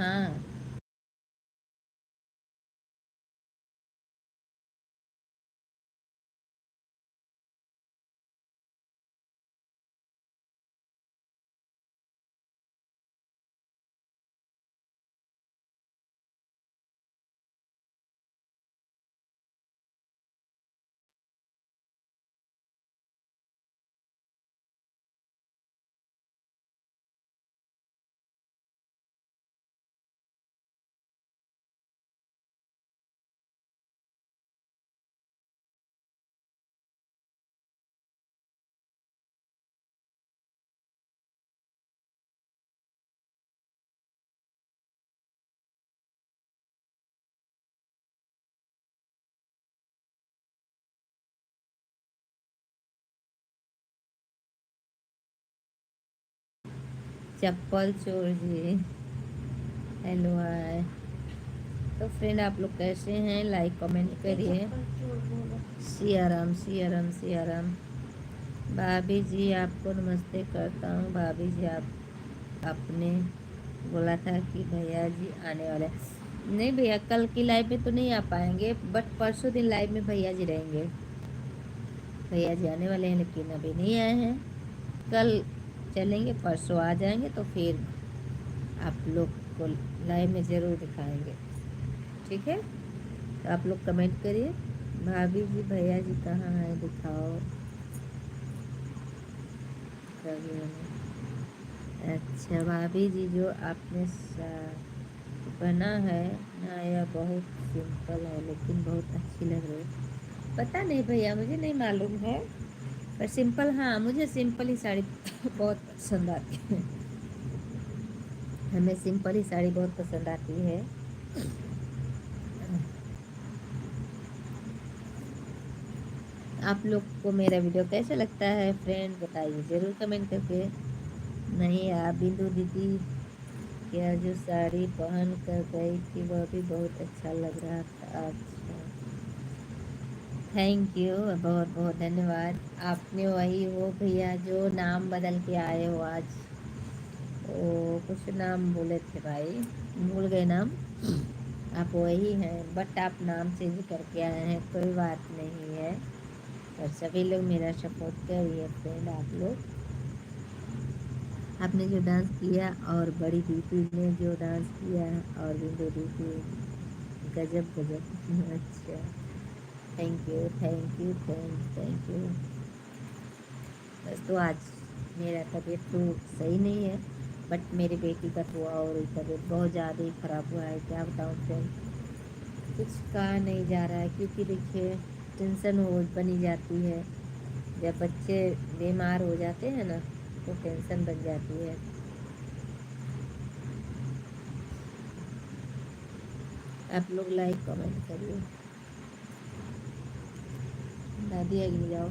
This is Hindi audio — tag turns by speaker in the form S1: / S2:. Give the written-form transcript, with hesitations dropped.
S1: हाँ। चप्पल चोर जी, हेलो हाय। तो फ्रेंड आप लोग कैसे हैं, लाइक कमेंट करिए। सियाराम सियाराम सियाराम। भाभी जी आपको नमस्ते करता हूँ। भाभी जी आपने बोला था कि भैया जी आने वाले हैं। नहीं भैया, कल की लाइव में तो नहीं आ पाएंगे, बट परसों दिन लाइव में भैया जी रहेंगे। भैया जी आने वाले हैं लेकिन अभी नहीं आए हैं। कल चलेंगे, परसों आ जाएंगे तो फिर आप लोग को लाइव में ज़रूर दिखाएंगे। ठीक है, तो आप लोग कमेंट करिए। भाभी जी भैया जी कहाँ हैं, दिखाओ कभी हमें। अच्छा भाभी जी, जो आपने बना है ना, यह बहुत सिंपल है लेकिन बहुत अच्छी लग रही है। पता नहीं भैया, मुझे नहीं मालूम है, पर सिंपल, हाँ मुझे सिंपल ही साड़ी बहुत पसंद आती है। हमें सिंपल ही साड़ी बहुत पसंद आती है। आप लोग को मेरा वीडियो कैसा लगता है फ्रेंड, बताइए ज़रूर कमेंट करके। नहीं, आप बिंदु दीदी क्या जो साड़ी पहन कर गई थी वह भी बहुत अच्छा लग रहा था। अच्छा, थैंक यू, बहुत बहुत धन्यवाद। आपने वही हो भैया जो नाम बदल के आए हो आज। ओ कुछ नाम बोले थे भाई, भूल गए नाम। आप वही हैं, बट आप नाम चेंज करके आए हैं, कोई बात नहीं है। और सभी लोग मेरा सपोर्ट करिए फ्रेंड। आप लोग, आपने जो डांस किया और बड़ी दीदी ने जो डांस किया और बिंदु दीदी, गजब गजब। अच्छा, thank you thank you thank you. बस तो आज मेरा तबीयत तो सही नहीं है, बट मेरी बेटी का तो और तबीयत बहुत ज़्यादा ही ख़राब हुआ है, क्या बताऊँ फ्रेंड। कुछ कहा नहीं जा रहा है, क्योंकि देखिए टेंशन हो बनी जाती है। जब बच्चे बीमार हो जाते हैं ना, तो टेंशन बन जाती है। आप लोग लाइक कमेंट करिए। दादी आगे नहीं जाओ।